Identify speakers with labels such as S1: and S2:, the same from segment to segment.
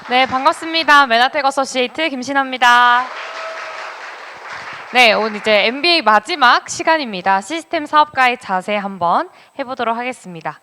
S1: 네, 반갑습니다. 맨하텍 어소시에이트 김신아입니다. 네, 오늘 이제 MBA 마지막 시간입니다. 시스템 사업가의 자세 한번 해보도록 하겠습니다.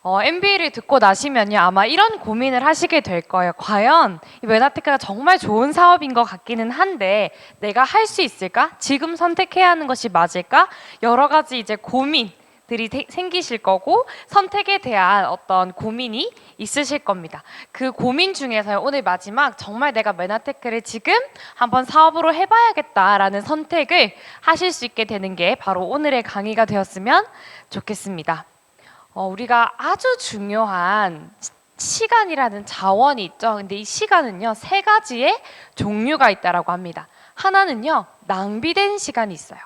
S1: MBA를 듣고 나시면요, 아마 이런 고민을 하시게 될 거예요. 과연 이 맨하테크가 정말 좋은 사업인 것 같기는 한데 내가 할 수 있을까? 지금 선택해야 하는 것이 맞을까? 여러 가지 이제 고민들이 생기실 거고 선택에 대한 어떤 고민이 있으실 겁니다. 그 고민 중에서 오늘 마지막 정말 내가 맨하테크를 지금 한번 사업으로 해봐야겠다라는 선택을 하실 수 있게 되는 게 바로 오늘의 강의가 되었으면 좋겠습니다. 우리가 아주 중요한 시간이라는 자원이 있죠. 근데 이 시간은요, 세 가지의 종류가 있다라고 합니다. 하나는요, 낭비된 시간이 있어요.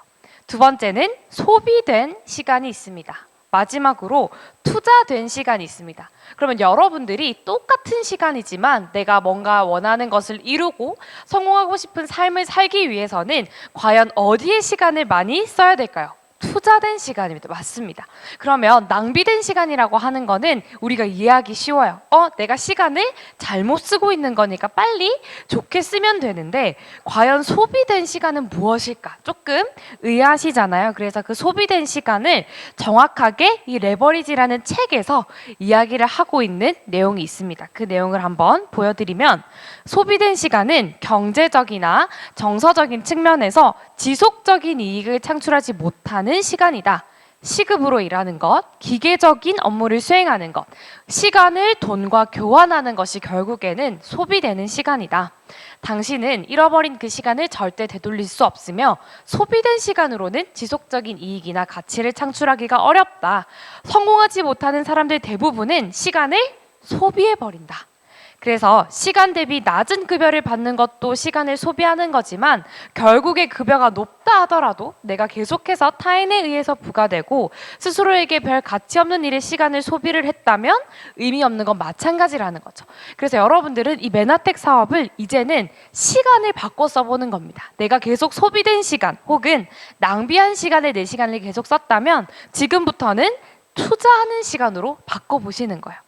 S1: 두 번째는 소비된 시간이 있습니다. 마지막으로 투자된 시간이 있습니다. 그러면 여러분들이 똑같은 시간이지만 내가 뭔가 원하는 것을 이루고 성공하고 싶은 삶을 살기 위해서는 과연 어디에 시간을 많이 써야 될까요? 투자된 시간입니다. 맞습니다. 그러면 낭비된 시간이라고 하는 거는 우리가 이해하기 쉬워요. 내가 시간을 잘못 쓰고 있는 거니까 빨리 좋게 쓰면 되는데 과연 소비된 시간은 무엇일까? 조금 의아하시잖아요. 그래서 그 소비된 시간을 정확하게 이 레버리지라는 책에서 이야기를 하고 있는 내용이 있습니다. 그 내용을 한번 보여드리면 소비된 시간은 경제적이나 정서적인 측면에서 지속적인 이익을 창출하지 못하는 시간이다. 시급으로 일하는 것, 기계적인 업무를 수행하는 것, 시간을 돈과 교환하는 것이 결국에는 소비되는 시간이다. 당신은 잃어버린 그 시간을 절대 되돌릴 수 없으며 소비된 시간으로는 지속적인 이익이나 가치를 창출하기가 어렵다. 성공하지 못하는 사람들 대부분은 시간을 소비해버린다. 그래서 시간 대비 낮은 급여를 받는 것도 시간을 소비하는 거지만 결국에 급여가 높다 하더라도 내가 계속해서 타인에 의해서 부과되고 스스로에게 별 가치 없는 일에 시간을 소비를 했다면 의미 없는 건 마찬가지라는 거죠. 그래서 여러분들은 이 맨하텍 사업을 이제는 시간을 바꿔 써보는 겁니다. 내가 계속 소비된 시간 혹은 낭비한 시간에 내 시간을 계속 썼다면 지금부터는 투자하는 시간으로 바꿔보시는 거예요.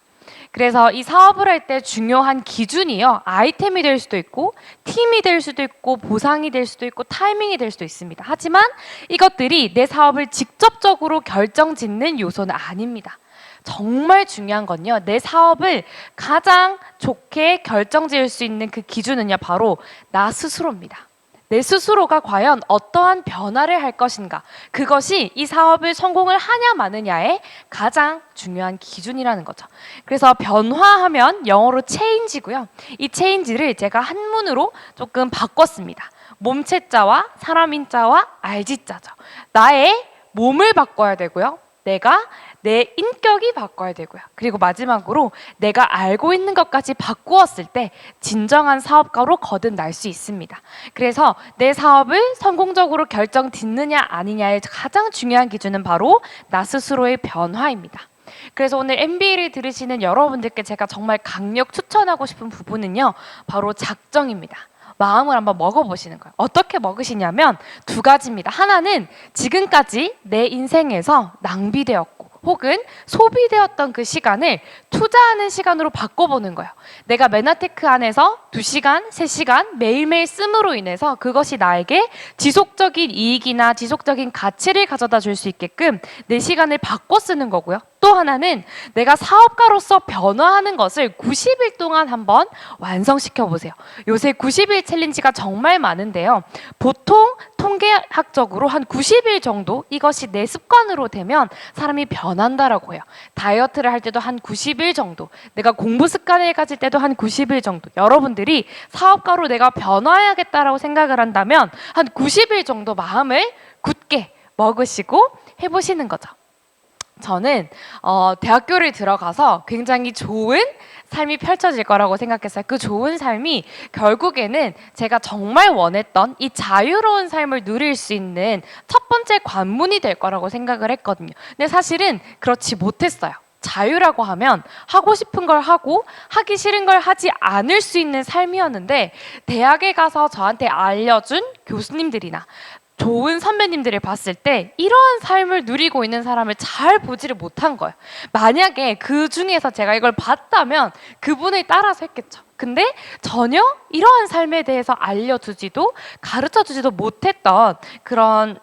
S1: 그래서 이 사업을 할 때 중요한 기준이요, 아이템이 될 수도 있고 팀이 될 수도 있고 보상이 될 수도 있고 타이밍이 될 수도 있습니다. 하지만 이것들이 내 사업을 직접적으로 결정짓는 요소는 아닙니다. 정말 중요한 건요, 내 사업을 가장 좋게 결정지을 수 있는 그 기준은요, 바로 나 스스로입니다. 내 스스로가 과연 어떠한 변화를 할 것인가, 그것이 이 사업을 성공을 하냐 마느냐의 가장 중요한 기준이라는 거죠. 그래서 변화하면 영어로 change고요. 이 change를 제가 한문으로 조금 바꿨습니다. 몸체자와 사람 인자와 알지자죠. 나의 몸을 바꿔야 되고요. 내 인격이 바꿔야 되고요. 그리고 마지막으로 내가 알고 있는 것까지 바꾸었을 때 진정한 사업가로 거듭날 수 있습니다. 그래서 내 사업을 성공적으로 결정 짓느냐 아니냐의 가장 중요한 기준은 바로 나 스스로의 변화입니다. 그래서 오늘 MBA를 들으시는 여러분들께 제가 정말 강력 추천하고 싶은 부분은요, 바로 작정입니다. 마음을 한번 먹어보시는 거예요. 어떻게 먹으시냐면 두 가지입니다. 하나는 지금까지 내 인생에서 낭비되었고 혹은 소비되었던 그 시간을 투자하는 시간으로 바꿔보는 거예요. 내가 맨하테크 안에서 2시간, 3시간 매일매일 씀으로 인해서 그것이 나에게 지속적인 이익이나 지속적인 가치를 가져다 줄 수 있게끔 내 시간을 바꿔 쓰는 거고요. 또 하나는 내가 사업가로서 변화하는 것을 90일 동안 한번 완성시켜 보세요. 요새 90일 챌린지가 정말 많은데요. 보통 통계학적으로 한 90일 정도 이것이 내 습관으로 되면 사람이 변한다라고 해요. 다이어트를 할 때도 한 90일 정도, 내가 공부 습관을 가질 때도 한 90일 정도. 여러분들이 사업가로 내가 변화해야겠다라고 생각을 한다면 한 90일 정도 마음을 굳게 먹으시고 해보시는 거죠. 저는 대학교를 들어가서 굉장히 좋은 삶이 펼쳐질 거라고 생각했어요. 그 좋은 삶이 결국에는 제가 정말 원했던 이 자유로운 삶을 누릴 수 있는 첫 번째 관문이 될 거라고 생각을 했거든요. 근데 사실은 그렇지 못했어요. 자유라고 하면 하고 싶은 걸 하고 하기 싫은 걸 하지 않을 수 있는 삶이었는데 대학에 가서 저한테 알려준 교수님들이나 좋은 선배님들을 봤을 때 이러한 삶을 누리고 있는 사람을 잘 보지를 못한 거예요. 만약에 그 중에서 제가 이걸 봤다면 그분을 따라서 했겠죠. 근데 전혀 이러한 삶에 대해서 알려주지도 가르쳐주지도 못했던 그런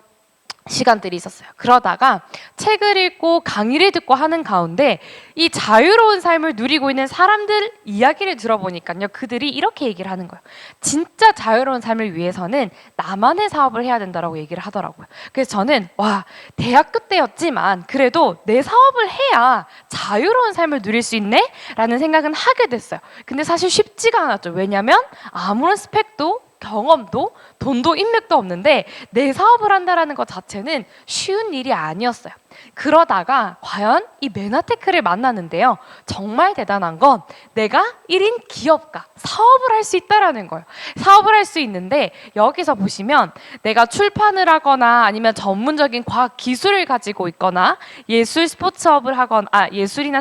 S1: 시간들이 있었어요. 그러다가 책을 읽고 강의를 듣고 하는 가운데 이 자유로운 삶을 누리고 있는 사람들 이야기를 들어보니까요, 그들이 이렇게 얘기를 하는 거예요. 진짜 자유로운 삶을 위해서는 나만의 사업을 해야 된다라고 얘기를 하더라고요. 그래서 저는 와, 대학교 때였지만 그래도 내 사업을 해야 자유로운 삶을 누릴 수 있네? 라는 생각은 하게 됐어요. 근데 사실 쉽지가 않았죠. 왜냐하면 아무런 스펙도 경험도 돈도 인맥도 없는데 내 사업을 한다라는 것 자체는 쉬운 일이 아니었어요. 그러다가 과연 이 메나테크를 만나는데요, 정말 대단한 건 내가 1인 기업가, 사업을 할 수 있다라는 거예요. 사업을 할 수 있는데 여기서 보시면 내가 출판을 하거나 아니면 전문적인 과학 기술을 가지고 있거나 예술이나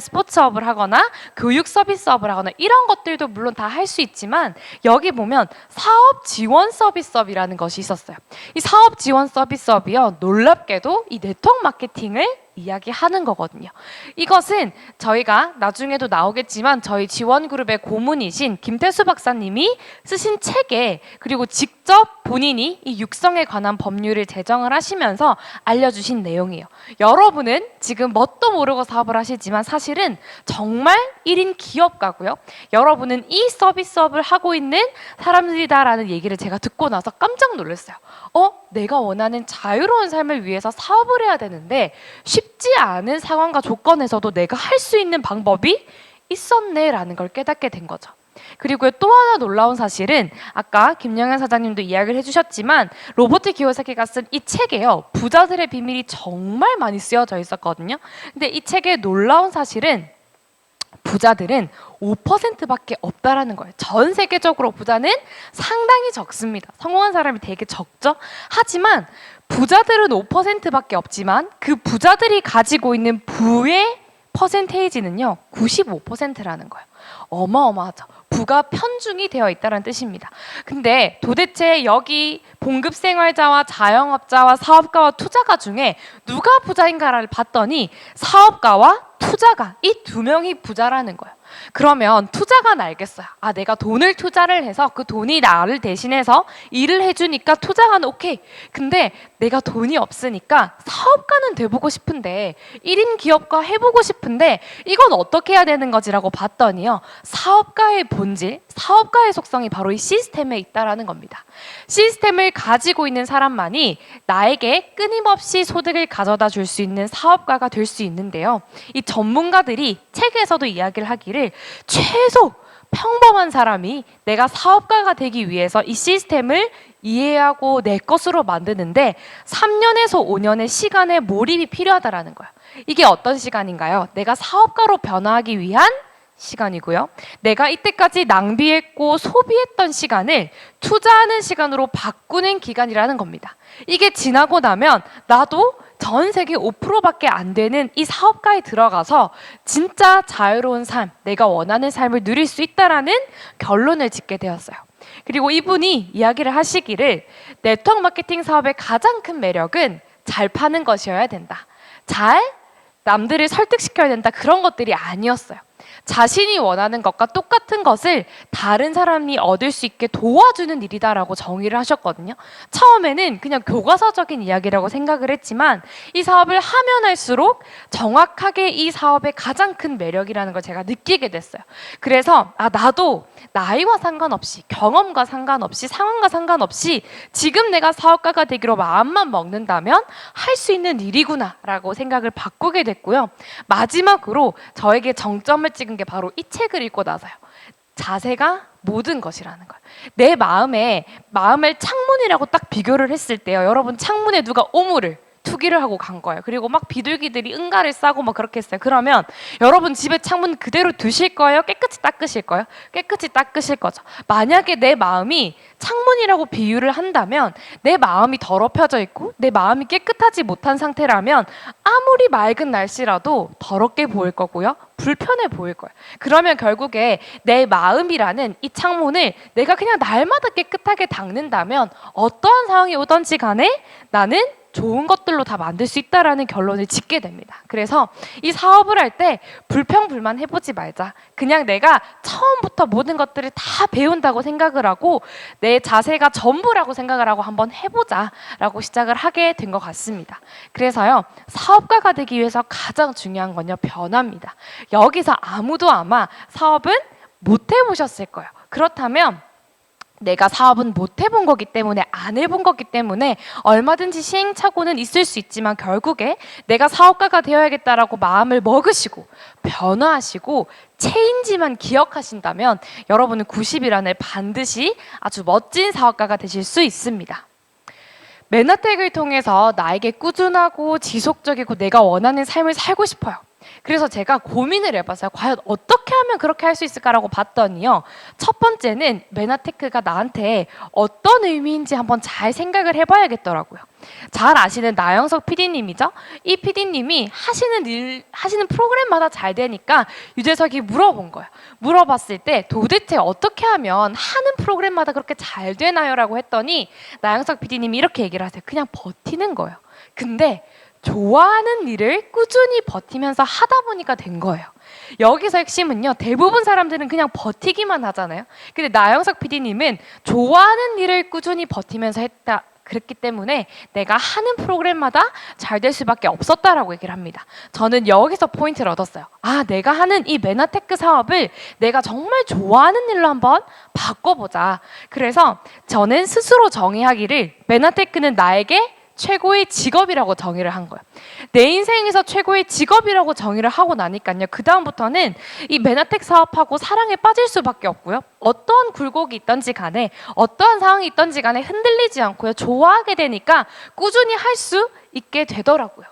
S1: 스포츠업을 하거나 교육 서비스업을 하거나 이런 것들도 물론 다 할 수 있지만, 여기 보면 사업 지원 서비스업이라는 것이 있었어요. 이 사업 지원 서비스업이요, 놀랍게도 이 네트워크 마케팅을 이야기하는 거거든요. 이것은 저희가 나중에도 나오겠지만 저희 지원그룹의 고문이신 김태수 박사님이 쓰신 책에, 그리고 직접 본인이 이 육성에 관한 법률을 제정을 하시면서 알려주신 내용이에요. 여러분은 지금 뭣도 모르고 사업을 하시지만 사실은 정말 1인 기업가고요. 여러분은 이 서비스업을 하고 있는 사람들이다라는 얘기를 제가 듣고 나서 깜짝 놀랐어요. 내가 원하는 자유로운 삶을 위해서 사업을 해야 되는데 쉽지 않은 상황과 조건에서도 내가 할 수 있는 방법이 있었네라는 걸 깨닫게 된 거죠. 그리고 또 하나 놀라운 사실은 아까 김영현 사장님도 이야기를 해주셨지만 로버트 기요사키가 쓴 이 책에요, 부자들의 비밀이 정말 많이 쓰여져 있었거든요. 근데 이 책의 놀라운 사실은 부자들은 5%밖에 없다라는 거예요. 전 세계적으로 부자는 상당히 적습니다. 성공한 사람이 되게 적죠. 하지만 부자들은 5%밖에 없지만 그 부자들이 가지고 있는 부의 퍼센테이지는요 95%라는 거예요. 어마어마하죠. 부가 편중이 되어 있다는 뜻입니다. 근데 도대체 여기 봉급생활자와 자영업자와 사업가와 투자가 중에 누가 부자인가를 봤더니 사업가와 투자가, 이 두 명이 부자라는 거예요. 그러면 투자가는 알겠어요. 내가 돈을 투자를 해서 그 돈이 나를 대신해서 일을 해주니까 투자가는 오케이. 근데 내가 돈이 없으니까 사업가는 돼보고 싶은데, 1인 기업가 해보고 싶은데 이건 어떻게 해야 되는 거지라고 봤더니요, 사업가의 본질, 사업가의 속성이 바로 이 시스템에 있다라는 겁니다. 시스템을 가지고 있는 사람만이 나에게 끊임없이 소득을 가져다 줄 수 있는 사업가가 될 수 있는데요, 이 전문가들이 책에서도 이야기를 하기를 최소 평범한 사람이 내가 사업가가 되기 위해서 이 시스템을 이해하고 내 것으로 만드는데 3년에서 5년의 시간의 몰입이 필요하다라는 거예요. 이게 어떤 시간인가요? 내가 사업가로 변화하기 위한 시간이고요. 내가 이때까지 낭비했고 소비했던 시간을 투자하는 시간으로 바꾸는 기간이라는 겁니다. 이게 지나고 나면 나도 전 세계 5%밖에 안 되는 이 사업가에 들어가서 진짜 자유로운 삶, 내가 원하는 삶을 누릴 수 있다라는 결론을 짓게 되었어요. 그리고 이분이 이야기를 하시기를 네트워크 마케팅 사업의 가장 큰 매력은 잘 파는 것이어야 된다. 잘 남들을 설득시켜야 된다. 그런 것들이 아니었어요. 자신이 원하는 것과 똑같은 것을 다른 사람이 얻을 수 있게 도와주는 일이다라고 정의를 하셨거든요. 처음에는 그냥 교과서적인 이야기라고 생각을 했지만 이 사업을 하면 할수록 정확하게 이 사업의 가장 큰 매력이라는 걸 제가 느끼게 됐어요. 그래서 나도 나이와 상관없이, 경험과 상관없이, 상황과 상관없이 지금 내가 사업가가 되기로 마음만 먹는다면 할 수 있는 일이구나라고 생각을 바꾸게 됐고요. 마지막으로 저에게 정점을 찍은 게 바로 이 책을 읽고 나서요. 자세가 모든 것이라는 거예요. 내 마음을 창문이라고 딱 비교를 했을 때요, 여러분, 창문에 누가 오물을 투기를 하고 간 거예요. 그리고 막 비둘기들이 응가를 싸고 막 그렇게 했어요. 그러면 여러분 집에 창문 그대로 두실 거예요? 깨끗이 닦으실 거예요? 깨끗이 닦으실 거죠. 만약에 내 마음이 창문이라고 비유를 한다면 내 마음이 더럽혀져 있고 내 마음이 깨끗하지 못한 상태라면 아무리 맑은 날씨라도 더럽게 보일 거고요. 불편해 보일 거예요. 그러면 결국에 내 마음이라는 이 창문을 내가 그냥 날마다 깨끗하게 닦는다면 어떠한 상황이 오든지 간에 나는 좋은 것들로 다 만들 수 있다라는 결론을 짓게 됩니다. 그래서 이 사업을 할 때 불평불만 해보지 말자. 그냥 내가 처음부터 모든 것들을 다 배운다고 생각을 하고 내 자세가 전부라고 생각을 하고 한번 해보자라고 시작을 하게 된 것 같습니다. 그래서요, 사업가가 되기 위해서 가장 중요한 건요, 변화입니다. 여기서 아무도 아마 사업은 못 해보셨을 거예요. 그렇다면 내가 사업은 못 해본 거기 때문에 안 해본 거기 때문에 얼마든지 시행착오는 있을 수 있지만 결국에 내가 사업가가 되어야겠다라고 마음을 먹으시고 변화하시고 체인지만 기억하신다면 여러분은 90일 안에 반드시 아주 멋진 사업가가 되실 수 있습니다. 맨하텍을 통해서 나에게 꾸준하고 지속적이고 내가 원하는 삶을 살고 싶어요. 그래서 제가 고민을 해봤어요. 과연 어떻게 하면 그렇게 할 수 있을까라고 봤더니요. 첫 번째는 맨하테크가 나한테 어떤 의미인지 한번 잘 생각을 해봐야겠더라고요. 잘 아시는 나영석 PD님이죠. 이 PD님이 하시는 프로그램마다 잘 되니까 유재석이 물어본 거예요. 물어봤을 때 도대체 어떻게 하면 하는 프로그램마다 그렇게 잘 되나요? 라고 했더니 나영석 PD님이 이렇게 얘기를 하세요. 그냥 버티는 거예요. 근데 좋아하는 일을 꾸준히 버티면서 하다 보니까 된 거예요. 여기서 핵심은요, 대부분 사람들은 그냥 버티기만 하잖아요. 근데 나영석 PD님은 좋아하는 일을 꾸준히 버티면서 했다. 그랬기 때문에 내가 하는 프로그램마다 잘 될 수밖에 없었다라고 얘기를 합니다. 저는 여기서 포인트를 얻었어요. 아, 내가 하는 이 맨하테크 사업을 내가 정말 좋아하는 일로 한번 바꿔보자. 그래서 저는 스스로 정의하기를 맨하테크는 나에게 최고의 직업이라고 정의를 한 거예요. 내 인생에서 최고의 직업이라고 정의를 하고 나니까요. 그 다음부터는 이 맨하텍 사업하고 사랑에 빠질 수밖에 없고요. 어떠한 굴곡이 있던지 간에 어떠한 상황이 있던지 간에 흔들리지 않고요. 좋아하게 되니까 꾸준히 할 수 있게 되더라고요.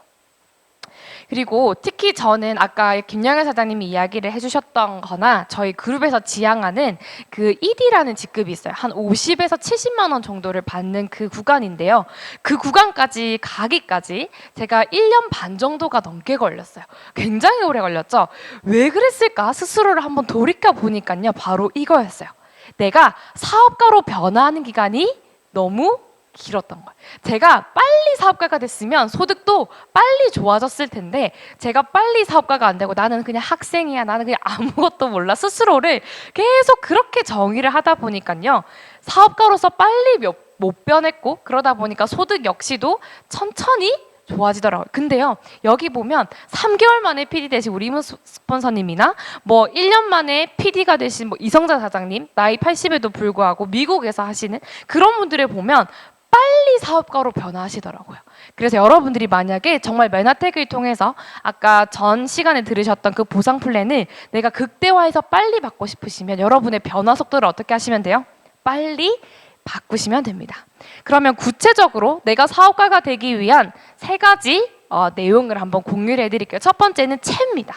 S1: 그리고 특히 저는 아까 김영애 사장님이 이야기를 해주셨던 거나 저희 그룹에서 지향하는 그 ED라는 직급이 있어요. 한 50에서 70만 원 정도를 받는 그 구간인데요. 그 구간까지 가기까지 제가 1년 반 정도가 넘게 걸렸어요. 굉장히 오래 걸렸죠. 왜 그랬을까 스스로를 한번 돌이켜 보니까요. 바로 이거였어요. 내가 사업가로 변화하는 기간이 너무 길었던 거예요. 제가 빨리 사업가가 됐으면 소득도 빨리 좋아졌을 텐데 제가 빨리 사업가가 안 되고 나는 그냥 학생이야, 나는 그냥 아무것도 몰라 스스로를 계속 그렇게 정의를 하다 보니까요. 사업가로서 빨리 못 변했고 그러다 보니까 소득 역시도 천천히 좋아지더라고요. 근데요, 여기 보면 3개월 만에 PD 되신 우리 이문 스폰서님이나 뭐 1년 만에 PD가 되신 뭐 이성자 사장님, 나이 80에도 불구하고 미국에서 하시는 그런 분들을 보면 빨리 사업가로 변화하시더라고요. 그래서 여러분들이 만약에 정말 맨하텍을 통해서 아까 전 시간에 들으셨던 그 보상 플랜을 내가 극대화해서 빨리 받고 싶으시면 여러분의 변화 속도를 어떻게 하시면 돼요? 빨리 바꾸시면 됩니다. 그러면 구체적으로 내가 사업가가 되기 위한 3가지 내용을 한번 공유를 해드릴게요. 첫 번째는 체입니다.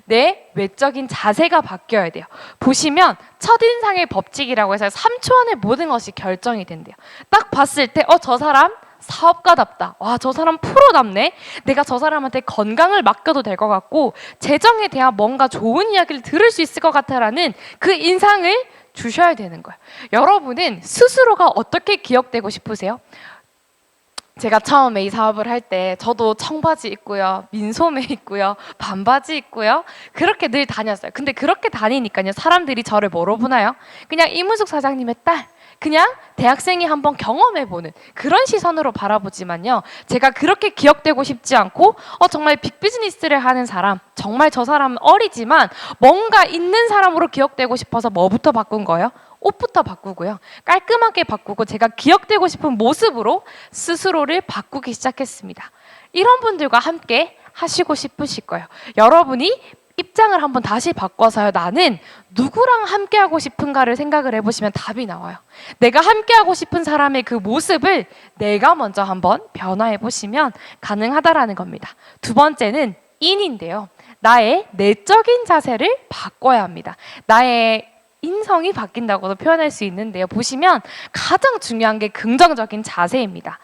S1: 내 외적인 자세가 바뀌어야 돼요. 보시면 첫인상의 법칙이라고 해서 3초 안에 모든 것이 결정이 된대요. 딱 봤을 때 저 사람 사업가답다. 와, 저 사람 프로답네. 내가 저 사람한테 건강을 맡겨도 될 것 같고 재정에 대한 뭔가 좋은 이야기를 들을 수 있을 것 같아라는 그 인상을 주셔야 되는 거예요. 여러분은 스스로가 어떻게 기억되고 싶으세요? 제가 처음에 이 사업을 할 때 저도 청바지 입고요, 민소매 입고요, 반바지 입고요 그렇게 늘 다녔어요. 근데 그렇게 다니니까요 사람들이 저를 뭐로 보나요? 그냥 이문숙 사장님의 딸, 그냥 대학생이 한번 경험해보는 그런 시선으로 바라보지만요, 제가 그렇게 기억되고 싶지 않고 정말 빅비즈니스를 하는 사람, 정말 저 사람은 어리지만 뭔가 있는 사람으로 기억되고 싶어서 뭐부터 바꾼 거예요? 옷부터 바꾸고요. 깔끔하게 바꾸고 제가 기억되고 싶은 모습으로 스스로를 바꾸기 시작했습니다. 이런 분들과 함께 하시고 싶으실 거예요. 여러분이 입장을 한번 다시 바꿔서요. 나는 누구랑 함께하고 싶은가를 생각을 해보시면 답이 나와요. 내가 함께하고 싶은 사람의 그 모습을 내가 먼저 한번 변화해보시면 가능하다라는 겁니다. 두 번째는 인인데요. 나의 내적인 자세를 바꿔야 합니다. 나의 인성이 바뀐다고도 표현할 수 있는데요. 보시면 가장 중요한 게 긍정적인 자세입니다.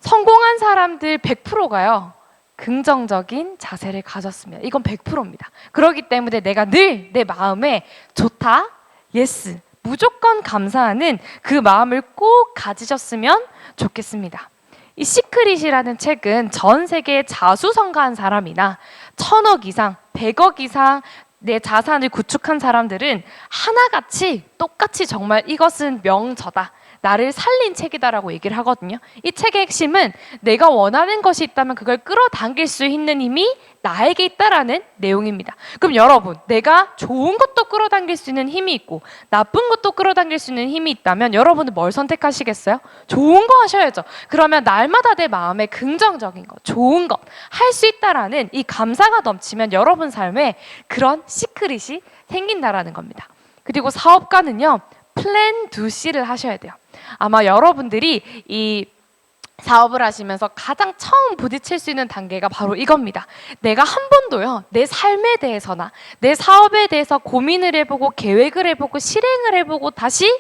S1: 성공한 사람들 100%가요. 긍정적인 자세를 가졌습니다. 이건 100%입니다. 그렇기 때문에 내가 늘 내 마음에 좋다, 예스, 무조건 감사하는 그 마음을 꼭 가지셨으면 좋겠습니다. 이 시크릿이라는 책은 전 세계에 자수성가한 사람이나 1000억 이상, 100억 이상 내 자산을 구축한 사람들은 하나같이 똑같이 정말 이것은 명저다, 나를 살린 책이다라고 얘기를 하거든요. 이 책의 핵심은 내가 원하는 것이 있다면 그걸 끌어당길 수 있는 힘이 나에게 있다라는 내용입니다. 그럼 여러분, 내가 좋은 것도 끌어당길 수 있는 힘이 있고 나쁜 것도 끌어당길 수 있는 힘이 있다면 여러분은 뭘 선택하시겠어요? 좋은 거 하셔야죠. 그러면 날마다 내 마음에 긍정적인 것, 좋은 것 할 수 있다라는 이 감사가 넘치면 여러분 삶에 그런 시크릿이 생긴다라는 겁니다. 그리고 사업가는요, 플랜 2C를 하셔야 돼요. 아마 여러분들이 이 사업을 하시면서 가장 처음 부딪힐 수 있는 단계가 바로 이겁니다. 내가 한 번도요, 내 삶에 대해서나 내 사업에 대해서 고민을 해보고 계획을 해보고 실행을 해보고 다시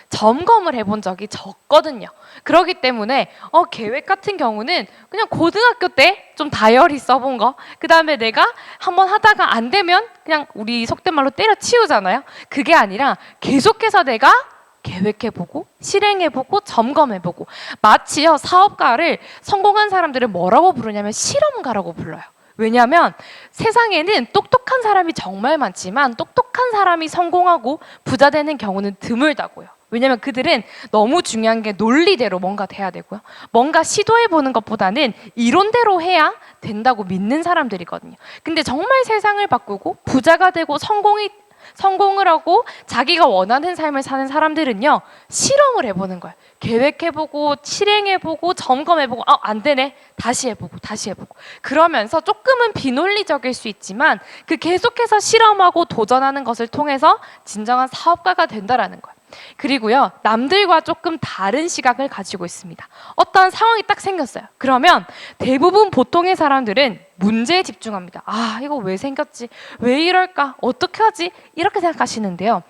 S1: 점검을 해본 적이 적거든요. 그렇기 때문에 계획 같은 경우는 그냥 고등학교 때 좀 다이어리 써본 거, 그 다음에 내가 한번 하다가 안 되면 그냥 우리 속된 말로 때려치우잖아요. 그게 아니라 계속해서 내가 계획해보고 실행해보고 점검해보고, 마치요 사업가를 성공한 사람들은 뭐라고 부르냐면 실험가라고 불러요. 왜냐하면 세상에는 똑똑한 사람이 정말 많지만 똑똑한 사람이 성공하고 부자 되는 경우는 드물다고요. 왜냐하면 그들은 너무 중요한 게 논리대로 뭔가 돼야 되고요. 뭔가 시도해보는 것보다는 이론대로 해야 된다고 믿는 사람들이거든요. 근데 정말 세상을 바꾸고 부자가 되고 성공을 하고 자기가 원하는 삶을 사는 사람들은요, 실험을 해보는 거예요. 계획해보고 실행해보고 점검해보고 안 되네, 다시 해보고 그러면서 조금은 비논리적일 수 있지만 그 계속해서 실험하고 도전하는 것을 통해서 진정한 사업가가 된다라는 거예요. 그리고요, 남들과 조금 다른 시각을 가지고 있습니다. 어떠한 상황이 딱 생겼어요. 그러면 대부분 보통의 사람들은 문제에 집중합니다. 이거 왜 생겼지? 왜 이럴까? 어떻게 하지? 이렇게 생각하시는데요.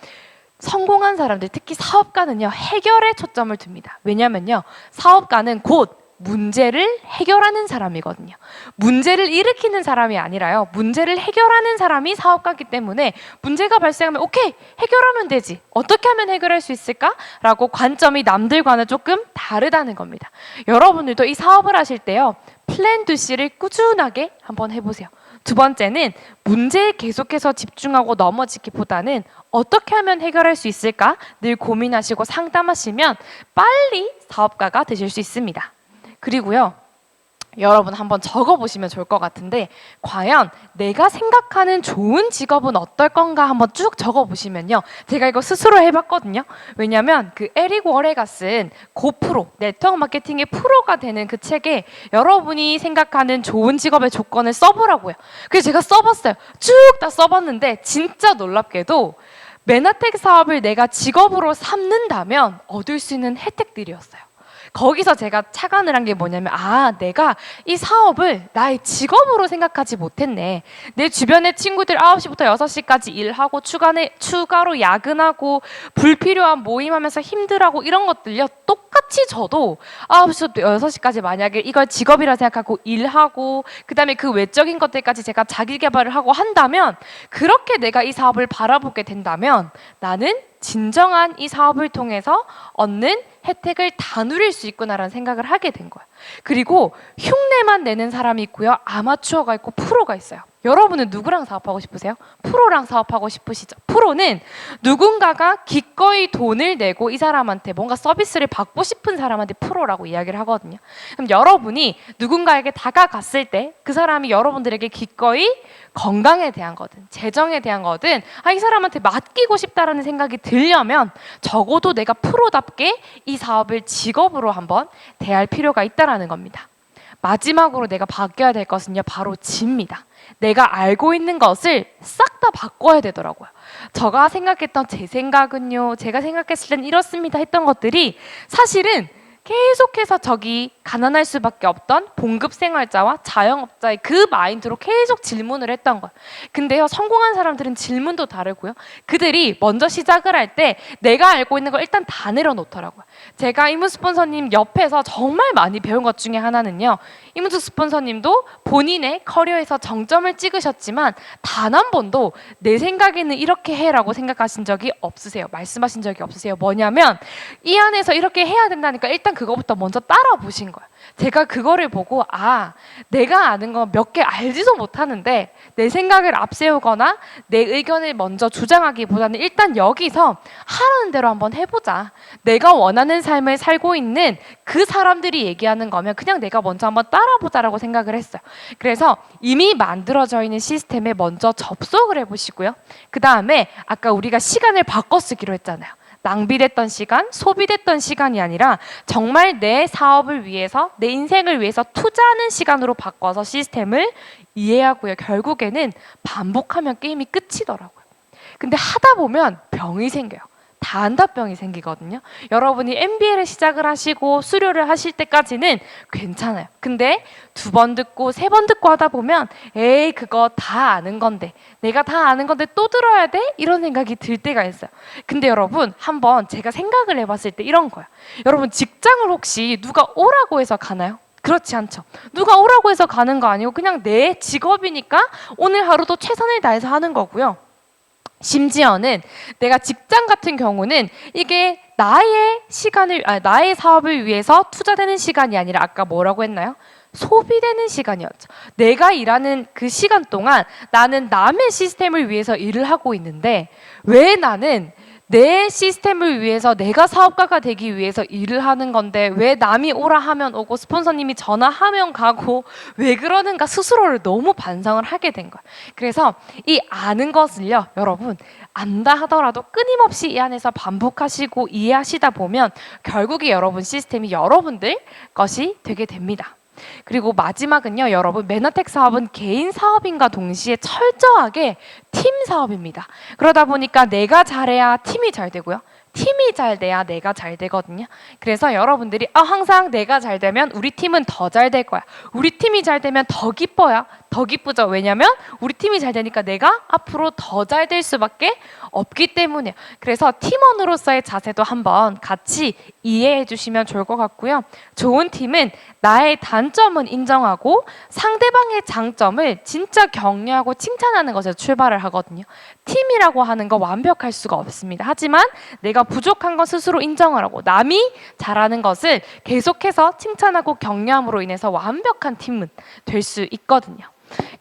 S1: 성공한 사람들, 특히 사업가는요, 해결에 초점을 둡니다. 왜냐면요, 사업가는 곧 문제를 해결하는 사람이거든요. 문제를 일으키는 사람이 아니라요, 문제를 해결하는 사람이 사업가이기 때문에 문제가 발생하면 오케이, 해결하면 되지, 어떻게 하면 해결할 수 있을까? 라고 관점이 남들과는 조금 다르다는 겁니다. 여러분들도 이 사업을 하실 때요, 플랜 2C를 꾸준하게 한번 해보세요. 두 번째는 문제에 계속해서 집중하고 넘어지기보다는 어떻게 하면 해결할 수 있을까? 늘 고민하시고 상담하시면 빨리 사업가가 되실 수 있습니다. 그리고요, 여러분 한번 적어보시면 좋을 것 같은데, 과연 내가 생각하는 좋은 직업은 어떨 건가 한번 쭉 적어보시면요, 제가 이거 스스로 해봤거든요. 왜냐하면 그 에릭 워레가 쓴 고프로, 네트워크 마케팅의 프로가 되는 그 책에 여러분이 생각하는 좋은 직업의 조건을 써보라고요. 그래서 제가 써봤어요. 쭉 다 써봤는데 진짜 놀랍게도 메나텍 사업을 내가 직업으로 삼는다면 얻을 수 있는 혜택들이었어요. 거기서 제가 착안을 한 게 뭐냐면, 내가 이 사업을 나의 직업으로 생각하지 못했네. 내 주변의 친구들 9시부터 6시까지 일하고 추가로 야근하고 불필요한 모임하면서 힘들하고 이런 것들요, 똑같이 저도 9시부터 6시까지 만약에 이걸 직업이라 생각하고 일하고 그 다음에 그 외적인 것들까지 제가 자기 개발을 하고 한다면, 그렇게 내가 이 사업을 바라보게 된다면 나는 진정한 이 사업을 통해서 얻는 혜택을 다 누릴 수 있구나라는 생각을 하게 된 거예요. 그리고 흉내만 내는 사람이 있고요, 아마추어가 있고 프로가 있어요. 여러분은 누구랑 사업하고 싶으세요? 프로랑 사업하고 싶으시죠? 프로는 누군가가 기꺼이 돈을 내고 이 사람한테 뭔가 서비스를 받고 싶은 사람한테 프로라고 이야기를 하거든요. 그럼 여러분이 누군가에게 다가갔을 때 그 사람이 여러분들에게 기꺼이 건강에 대한 거든 재정에 대한 거든 이 사람한테 맡기고 싶다라는 생각이 들려면 적어도 내가 프로답게 이 사업을 직업으로 한번 대할 필요가 있다라는 겁니다. 마지막으로 내가 바뀌어야 될 것은요, 바로 지입니다. 내가 알고 있는 것을 싹 다 바꿔야 되더라고요. 제가 생각했던 제 생각은요, 제가 생각했을 땐 이렇습니다 했던 것들이 사실은 계속해서 저기 가난할 수밖에 없던 봉급생활자와 자영업자의 그 마인드로 계속 질문을 했던 거예요. 근데요, 성공한 사람들은 질문도 다르고요. 그들이 먼저 시작을 할 때 내가 알고 있는 걸 일단 다 내려놓더라고요. 제가 이문수 스폰서님 옆에서 정말 많이 배운 것 중에 하나는요, 이문수 스폰서님도 본인의 커리어에서 정점을 찍으셨지만 단 한 번도 내 생각에는 이렇게 해라고 생각하신 적이 없으세요. 말씀하신 적이 없으세요. 뭐냐면 이 안에서 이렇게 해야 된다니까 일단 그거부터 먼저 따라 보신 거예요. 제가 그거를 보고 내가 아는 거 몇 개 알지도 못하는데 내 생각을 앞세우거나 내 의견을 먼저 주장하기보다는 일단 여기서 하라는 대로 한번 해보자. 내가 원하는 삶을 살고 있는 그 사람들이 얘기하는 거면 그냥 내가 먼저 한번 따라보자라고 생각을 했어요. 그래서 이미 만들어져 있는 시스템에 먼저 접속을 해보시고요. 그 다음에 아까 우리가 시간을 바꿔 쓰기로 했잖아요. 낭비됐던 시간, 소비됐던 시간이 아니라 정말 내 사업을 위해서, 내 인생을 위해서 투자하는 시간으로 바꿔서 시스템을 이해하고요. 결국에는 반복하면 게임이 끝이더라고요. 근데 하다 보면 병이 생겨요. 다한다병이 생기거든요. 여러분이 MBA를 시작을 하시고 수료를 하실 때까지는 괜찮아요. 근데 2번 듣고 3번 듣고 하다 보면 에이 그거 다 아는 건데, 내가 다 아는 건데 또 들어야 돼? 이런 생각이 들 때가 있어요. 근데 여러분, 한번 제가 생각을 해봤을 때 이런 거예요. 여러분, 직장을 혹시 누가 오라고 해서 가나요? 그렇지 않죠. 누가 오라고 해서 가는 거 아니고 그냥 내 직업이니까 오늘 하루도 최선을 다해서 하는 거고요. 심지어는 내가 직장 같은 경우는 이게 나의 시간을, 나의 사업을 위해서 투자되는 시간이 아니라 아까 뭐라고 했나요? 소비되는 시간이었죠. 내가 일하는 그 시간 동안 나는 남의 시스템을 위해서 일을 하고 있는데 왜 나는 내 시스템을 위해서, 내가 사업가가 되기 위해서 일을 하는 건데 왜 남이 오라 하면 오고 스폰서님이 전화하면 가고 왜 그러는가 스스로를 너무 반성을 하게 된 거예요. 그래서 이 아는 것을요, 여러분, 안다 하더라도 끊임없이 이 안에서 반복하시고 이해하시다 보면 결국에 여러분 시스템이 여러분들 것이 되게 됩니다. 그리고 마지막은요, 여러분, 매너텍 사업은 개인 사업인과 동시에 철저하게 팀 사업입니다. 그러다 보니까 내가 잘해야 팀이 잘 되고요, 팀이 잘 돼야 내가 잘 되거든요. 그래서 여러분들이 항상 내가 잘 되면 우리 팀은 더 잘 될 거야, 우리 팀이 잘 되면 더 기뻐요. 더 기쁘죠. 왜냐면 우리 팀이 잘 되니까 내가 앞으로 더 잘 될 수밖에 없기 때문이에요. 그래서 팀원으로서의 자세도 한번 같이 이해해 주시면 좋을 것 같고요. 좋은 팀은 나의 단점은 인정하고 상대방의 장점을 진짜 격려하고 칭찬하는 것에서 출발을 하거든요. 팀이라고 하는 거 완벽할 수가 없습니다. 하지만 내가 부족한 건 스스로 인정을 하고 남이 잘하는 것을 계속해서 칭찬하고 격려함으로 인해서 완벽한 팀은 될 수 있거든요.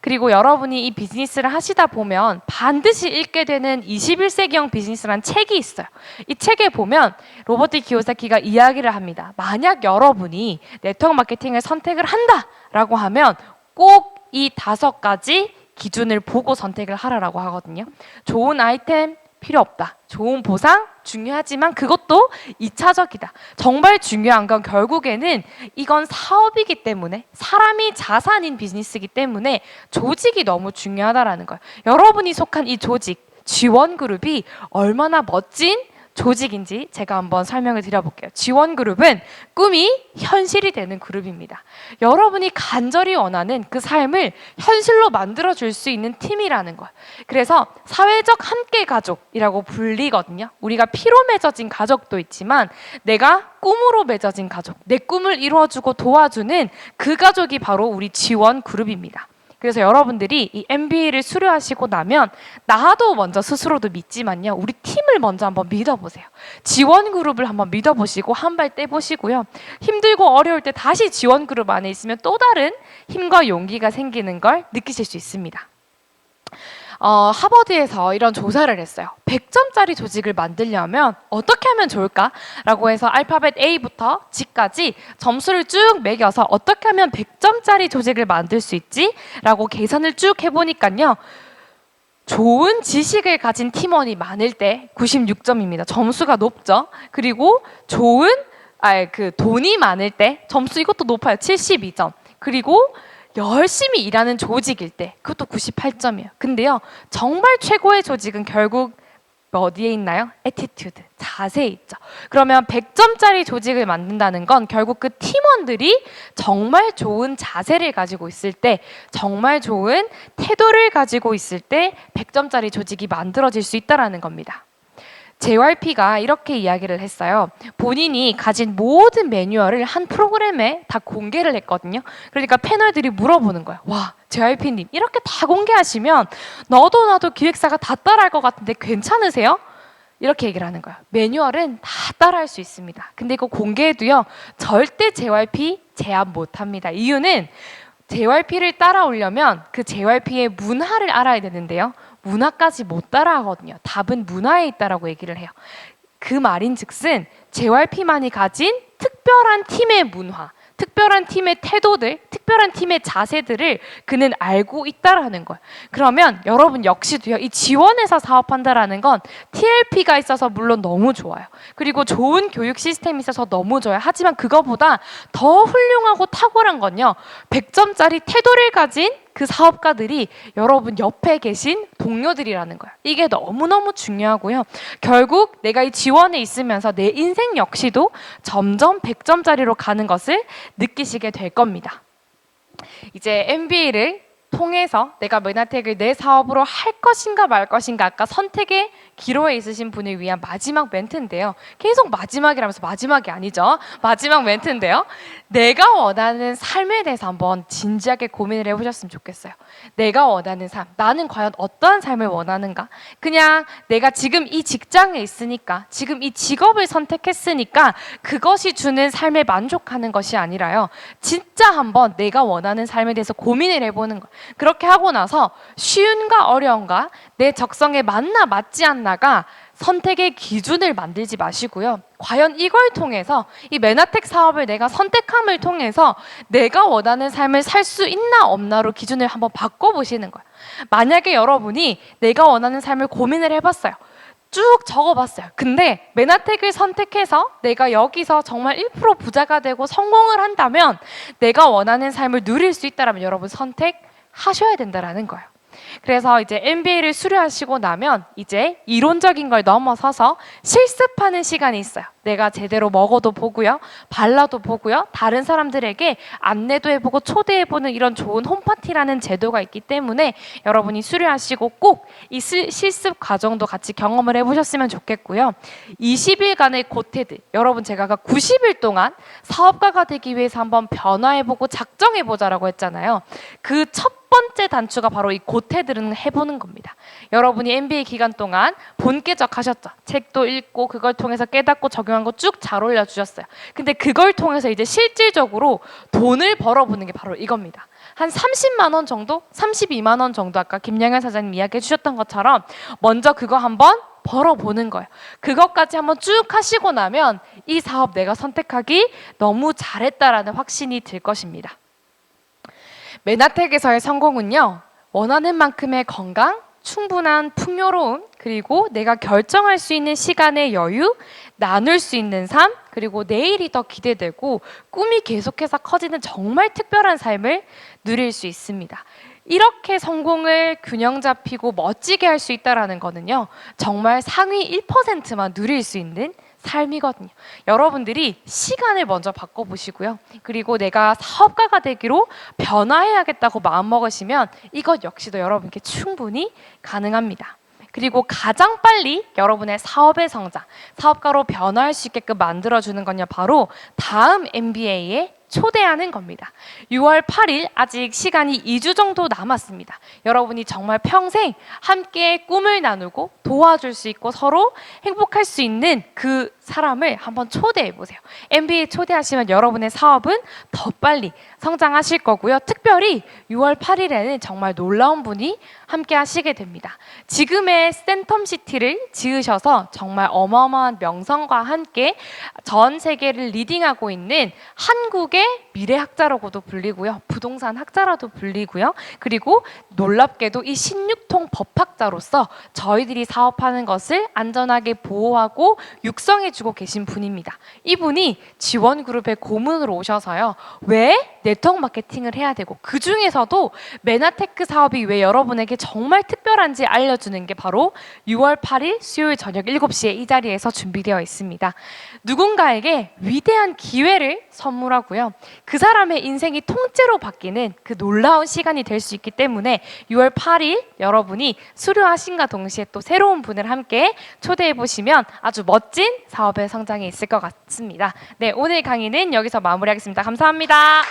S1: 그리고 여러분이 이 비즈니스를 하시다 보면 반드시 읽게 되는 21세기형 비즈니스라는 책이 있어요. 이 책에 보면 로버트 기요사키가 이야기를 합니다. 만약 여러분이 네트워크 마케팅을 선택을 한다라고 하면 꼭 이 5가지 기준을 보고 선택을 하라라고 하거든요. 좋은 아이템 필요 없다. 좋은 보상 중요하지만 그것도 2차적이다. 정말 중요한 건 결국에는 이건 사업이기 때문에, 사람이 자산인 비즈니스이기 때문에 조직이 너무 중요하다라는 거예요. 여러분이 속한 이 조직, G1그룹이 얼마나 멋진 조직인지 제가 한번 설명을 드려볼게요. G1그룹은 꿈이 현실이 되는 그룹입니다. 여러분이 간절히 원하는 그 삶을 현실로 만들어줄 수 있는 팀이라는 거예요. 그래서 사회적 함께 가족이라고 불리거든요. 우리가 피로 맺어진 가족도 있지만 내가 꿈으로 맺어진 가족, 내 꿈을 이루어주고 도와주는 그 가족이 바로 우리 G1그룹입니다. 그래서 여러분들이 이 MBA를 수료하시고 나면 나도 먼저 스스로도 믿지만요, 우리 팀을 먼저 한번 믿어보세요. G1그룹을 한번 믿어보시고 한 발 떼보시고요. 힘들고 어려울 때 다시 G1그룹 안에 있으면 또 다른 힘과 용기가 생기는 걸 느끼실 수 있습니다. 하버드에서 이런 조사를 했어요. 100점짜리 조직을 만들려면 어떻게 하면 좋을까라고 해서 알파벳 A부터 G까지 점수를 쭉 매겨서 어떻게 하면 100점짜리 조직을 만들 수 있지? 라고 계산을 쭉 해보니까요, 좋은 지식을 가진 팀원이 많을 때 96점입니다. 점수가 높죠. 그리고 좋은 돈이 많을 때 점수 이것도 높아요. 72점. 그리고 열심히 일하는 조직일 때 그것도 98점이에요. 근데요, 정말 최고의 조직은 결국 어디에 있나요? 애티튜드, 자세에 있죠. 그러면 100점짜리 조직을 만든다는 건 결국 그 팀원들이 정말 좋은 자세를 가지고 있을 때, 정말 좋은 태도를 가지고 있을 때 100점짜리 조직이 만들어질 수 있다는 겁니다. JYP가 이렇게 이야기를 했어요. 본인이 가진 모든 매뉴얼을 한 프로그램에 다 공개를 했거든요. 그러니까 패널들이 물어보는 거예요. 와, JYP님 이렇게 다 공개하시면 너도 나도 기획사가 다 따라할 것 같은데 괜찮으세요? 이렇게 얘기를 하는 거예요. 매뉴얼은 다 따라할 수 있습니다. 근데 이거 공개해도요, 절대 JYP 제압 못합니다. 이유는 JYP를 따라오려면 그 JYP의 문화를 알아야 되는데요, 문화까지 못 따라하거든요. 답은 문화에 있다라고 얘기를 해요. 그 말인즉슨 JYP만이 가진 특별한 팀의 문화, 특별한 팀의 태도들, 특별한 팀의 자세들을 그는 알고 있다라는 거예요. 그러면 여러분 역시도요, 이 지원해서 사업한다라는 건 TLP가 있어서 물론 너무 좋아요. 그리고 좋은 교육 시스템이 있어서 너무 좋아요. 하지만 그거보다 더 훌륭하고 탁월한 건요, 100점짜리 태도를 가진 그 사업가들이 여러분 옆에 계신 동료들이라는 거예요. 이게 너무너무 중요하고요. 결국 내가 이 지원에 있으면서 내 인생 역시도 점점 100점짜리로 가는 것을 느끼시게 될 겁니다. 이제 MBA를 통해서 내가 메나텍을 내 사업으로 할 것인가 말 것인가, 아까 선택의 기로에 있으신 분을 위한 마지막 멘트인데요. 계속 마지막이라면서 마지막이 아니죠. 마지막 멘트인데요. 내가 원하는 삶에 대해서 한번 진지하게 고민을 해보셨으면 좋겠어요. 내가 원하는 삶, 나는 과연 어떠한 삶을 원하는가? 그냥 내가 지금 이 직장에 있으니까, 지금 이 직업을 선택했으니까 그것이 주는 삶에 만족하는 것이 아니라요, 진짜 한번 내가 원하는 삶에 대해서 고민을 해보는 거예요. 그렇게 하고 나서 쉬운가 어려운가, 내 적성에 맞나 맞지 않나가 선택의 기준을 만들지 마시고요. 과연 이걸 통해서, 이 메나텍 사업을 내가 선택함을 통해서 내가 원하는 삶을 살 수 있나 없나로 기준을 한번 바꿔보시는 거예요. 만약에 여러분이 내가 원하는 삶을 고민을 해봤어요. 쭉 적어봤어요. 근데 메나텍을 선택해서 내가 여기서 정말 1% 부자가 되고 성공을 한다면 내가 원하는 삶을 누릴 수 있다면 여러분 선택하셔야 된다라는 거예요. 그래서 이제 MBA를 수료하시고 나면 이제 이론적인 걸 넘어서서 실습하는 시간이 있어요. 내가 제대로 먹어도 보고요, 발라도 보고요, 다른 사람들에게 안내도 해보고 초대해보는 이런 좋은 홈파티라는 제도가 있기 때문에 여러분이 수료하시고 꼭 이 실습 과정도 같이 경험을 해보셨으면 좋겠고요. 20일간의 고테드, 여러분 제가 90일 동안 사업가가 되기 위해서 한번 변화해보고 작정해보자라고 했잖아요. 그 첫 번째 단추가 바로 이 고테드를 해보는 겁니다. 여러분이 MBA 기간 동안 본께적 하셨죠. 책도 읽고 그걸 통해서 깨닫고 적용한 거 쭉 잘 올려주셨어요. 근데 그걸 통해서 이제 실질적으로 돈을 벌어보는 게 바로 이겁니다. 한 30만 원 정도? 32만 원 정도, 아까 김양현 사장님 이야기해 주셨던 것처럼 먼저 그거 한번 벌어보는 거예요. 그것까지 한번 쭉 하시고 나면 이 사업 내가 선택하기 너무 잘했다라는 확신이 들 것입니다. 메나텍에서의 성공은요, 원하는 만큼의 건강, 충분한 풍요로움, 그리고 내가 결정할 수 있는 시간의 여유, 나눌 수 있는 삶, 그리고 내일이 더 기대되고 꿈이 계속해서 커지는 정말 특별한 삶을 누릴 수 있습니다. 이렇게 성공을 균형 잡히고 멋지게 할 수 있다는 거는요, 정말 상위 1%만 누릴 수 있는 삶이거든요. 여러분들이 시간을 먼저 바꿔보시고요. 그리고 내가 사업가가 되기로 변화해야겠다고 마음먹으시면 이것 역시도 여러분께 충분히 가능합니다. 그리고 가장 빨리 여러분의 사업의 성장, 사업가로 변화할 수 있게끔 만들어주는 건요, 바로 다음 MBA에 초대하는 겁니다. 6월 8일 아직 시간이 2주 정도 남았습니다. 여러분이 정말 평생 함께 꿈을 나누고 도와줄 수 있고 서로 행복할 수 있는 그 사람을 한번 초대해 보세요. MBA 초대하시면 여러분의 사업은 더 빨리 성장하실 거고요. 특별히 6월 8일에는 정말 놀라운 분이 함께 하시게 됩니다. 지금의 센텀시티를 지으셔서 정말 어마어마한 명성과 함께 전 세계를 리딩하고 있는 한국의 미래학자라고도 불리고요. 부동산 학자라도 불리고요. 그리고 놀랍게도 이 16통 법학자로서 저희들이 사업하는 것을 안전하게 보호하고 육성해주고 계신 분입니다. 이분이 지원그룹의 고문으로 오셔서요. 왜 네트워크 마케팅을 해야 되고 그 중에서도 메나테크 사업이 왜 여러분에게 정말 특별한지 알려주는 게 바로 6월 8일 수요일 저녁 7시에 이 자리에서 준비되어 있습니다. 누군가에게 위대한 기회를 선물하고요. 그 사람의 인생이 통째로 바뀌는 그 놀라운 시간이 될 수 있기 때문에 6월 8일 여러분이 수료하신과 동시에 또 새로운 분을 함께 초대해 보시면 아주 멋진 사업의 성장이 있을 것 같습니다. 네, 오늘 강의는 여기서 마무리하겠습니다. 감사합니다.